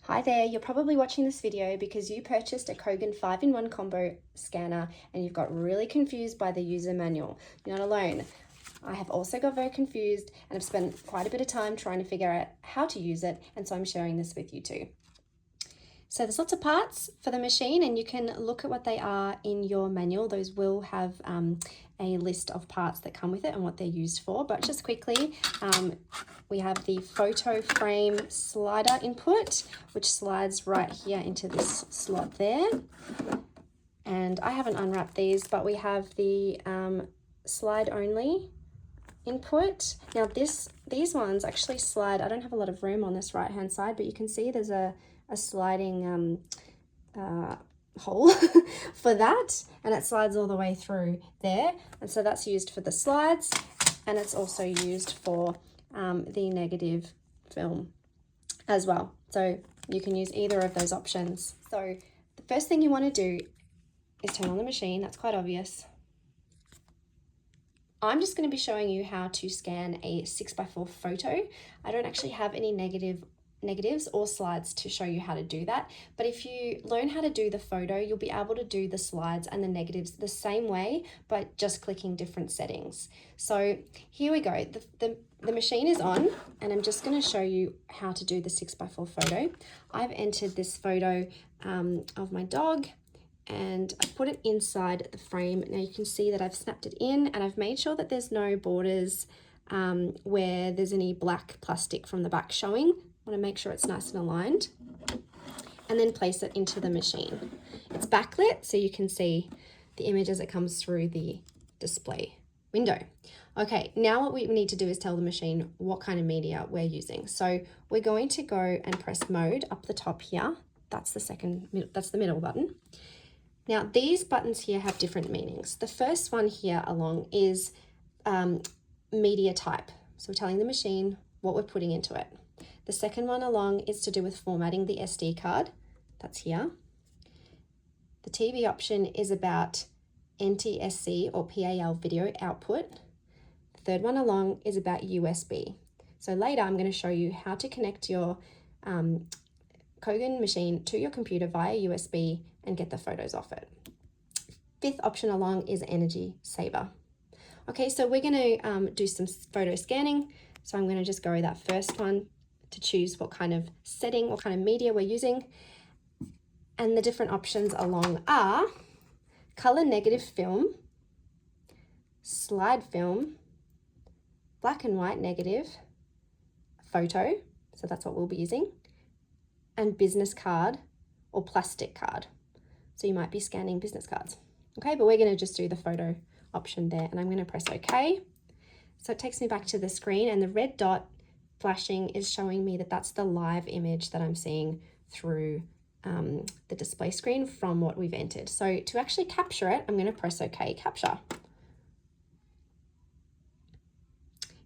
Hi there, you're probably watching this video because you purchased a Kogan 5-in-1 combo scanner and you've got really confused by the user manual. You're not alone. I have also got very confused and have spent quite a bit of time trying to figure out how to use it, and so I'm sharing this with you too. So there's lots of parts for the machine and you can look at what they are in your manual. Those will have a list of parts that come with it and what they're used for. But just quickly, we have the photo frame slider input, which slides right here into this slot there. And I haven't unwrapped these, but we have the slide only input. Now these ones actually slide. I don't have a lot of room on this right hand side, but you can see there's a sliding hole for that, and it slides all the way through there, and so that's used for the slides, and it's also used for the negative film as well. So you can use either of those options. So the first thing you want to do is turn on the machine. That's quite obvious. I'm just going to be showing you how to scan a 6x4 photo. I don't actually have any negatives or slides to show you how to do that, but if you learn how to do the photo, you'll be able to do the slides and the negatives the same way, but just clicking different settings. So here we go. The machine is on, and I'm just going to show you how to do the 6x4 photo. I've entered this photo of my dog, and I put it inside the frame. Now you can see that I've snapped it in, and I've made sure that there's no borders where there's any black plastic from the back showing. I want to make sure it's nice and aligned, and then place it into the machine. It's backlit, so you can see the image as it comes through the display window. Okay, now what we need to do is tell the machine what kind of media we're using. So we're going to go and press mode up the top here. That's the middle button. Now these buttons here have different meanings. The first one here along is media type. So we're telling the machine what we're putting into it. The second one along is to do with formatting the SD card. That's here. The TV option is about NTSC or PAL video output. The third one along is about USB. So later I'm going to show you how to connect your Kogan machine to your computer via USB and get the photos off it. Fifth option along is energy saver. Okay, so we're going to do some photo scanning. So I'm going to just go that first one to choose what kind of setting, what kind of media we're using. And the different options along are color negative film, slide film, black and white negative, photo, so that's what we'll be using, and business card or plastic card. So you might be scanning business cards. Okay, but we're going to just do the photo option there, and I'm going to press OK. So it takes me back to the screen, and the red dot flashing is showing me that that's the live image that I'm seeing through the display screen from what we've entered. So to actually capture it, I'm going to press OK, capture.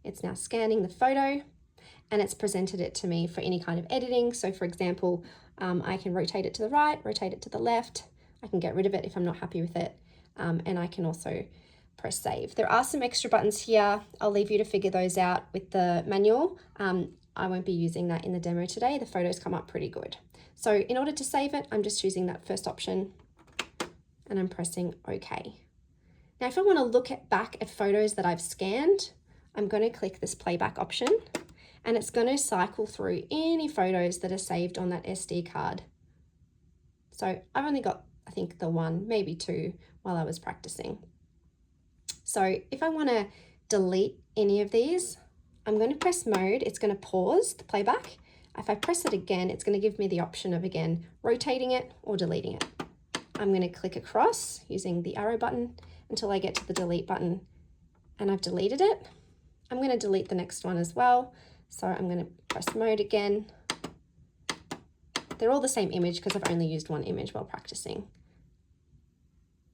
It's now scanning the photo, and it's presented it to me for any kind of editing. So for example, I can rotate it to the right, rotate it to the left. I can get rid of it if I'm not happy with it. And I can also press save. There are some extra buttons here. I'll leave you to figure those out with the manual. I won't be using that in the demo today. The photos come up pretty good. So in order to save it, I'm just choosing that first option and I'm pressing OK. Now, if I want to look back at photos that I've scanned, I'm going to click this playback option, and it's going to cycle through any photos that are saved on that SD card. So I've only got, I think, the one, maybe two while I was practicing. So if I want to delete any of these, I'm going to press mode. It's going to pause the playback. If I press it again, it's going to give me the option of, again, rotating it or deleting it. I'm going to click across using the arrow button until I get to the delete button, and I've deleted it. I'm going to delete the next one as well. So I'm going to press mode again. They're all the same image because I've only used one image while practicing.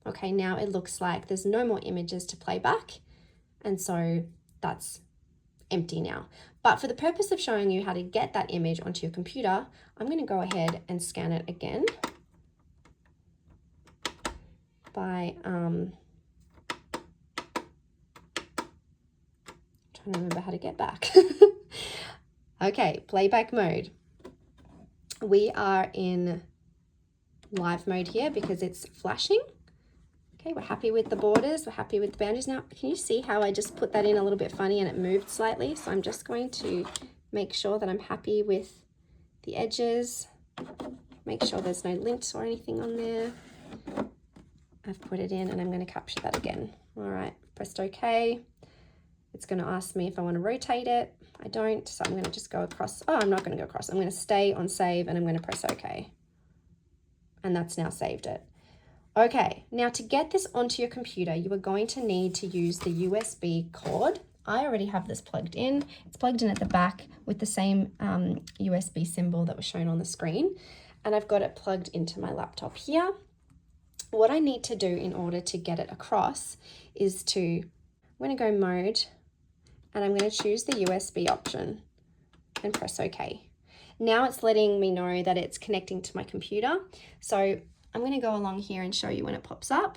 Okay, now it looks like there's no more images to play back, and so that's empty now. But for the purpose of showing you how to get that image onto your computer, I'm going to go ahead and scan it again by trying to remember how to get back. Okay, playback mode. We are in live mode here because it's flashing. Okay, we're happy with the borders, we're happy with the boundaries. Now, can you see how I just put that in a little bit funny and it moved slightly? So I'm just going to make sure that I'm happy with the edges. Make sure there's no lint or anything on there. I've put it in and I'm going to capture that again. All right, pressed OK. It's going to ask me if I want to rotate it. I don't, so I'm going to just go across. Oh, I'm not going to go across. I'm going to stay on save and I'm going to press OK. And that's now saved it. Okay, now to get this onto your computer, you are going to need to use the USB cord. I already have this plugged in. It's plugged in at the back with the same USB symbol that was shown on the screen. And I've got it plugged into my laptop here. What I need to do in order to get it across is I'm going to go mode and I'm going to choose the USB option and press OK. Now it's letting me know that it's connecting to my computer. So I'm going to go along here and show you when it pops up.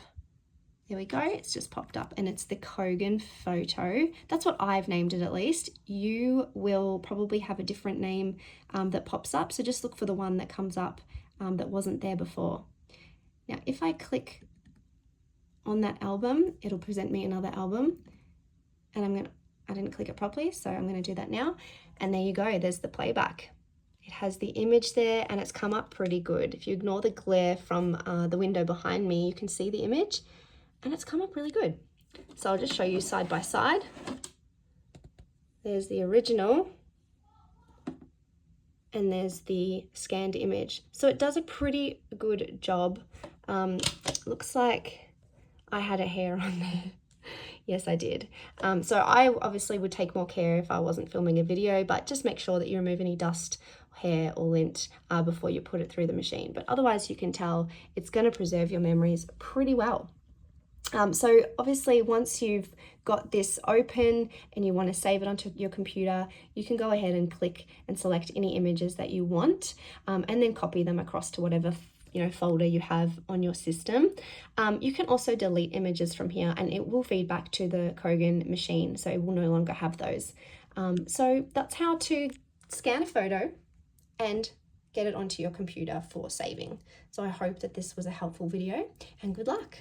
There we go, it's just popped up and it's the Kogan photo. That's what I've named it at least. You will probably have a different name that pops up. So just look for the one that comes up that wasn't there before. Now, if I click on that album, it'll present me another album and I didn't click it properly, so I'm going to do that now. And there you go, there's the playback. It has the image there and it's come up pretty good. If you ignore the glare from the window behind me, you can see the image and it's come up really good. So I'll just show you side by side. There's the original and there's the scanned image. So it does a pretty good job. Looks like I had a hair on there. Yes, I did. So I obviously would take more care if I wasn't filming a video, but just make sure that you remove any dust, hair or lint before you put it through the machine. But otherwise you can tell it's going to preserve your memories pretty well. So obviously once you've got this open and you want to save it onto your computer, you can go ahead and click and select any images that you want and then copy them across to whatever folder you have on your system. You can also delete images from here and it will feed back to the Kogan machine, so it will no longer have those. So that's how to scan a photo and get it onto your computer for saving. So I hope that this was a helpful video and good luck.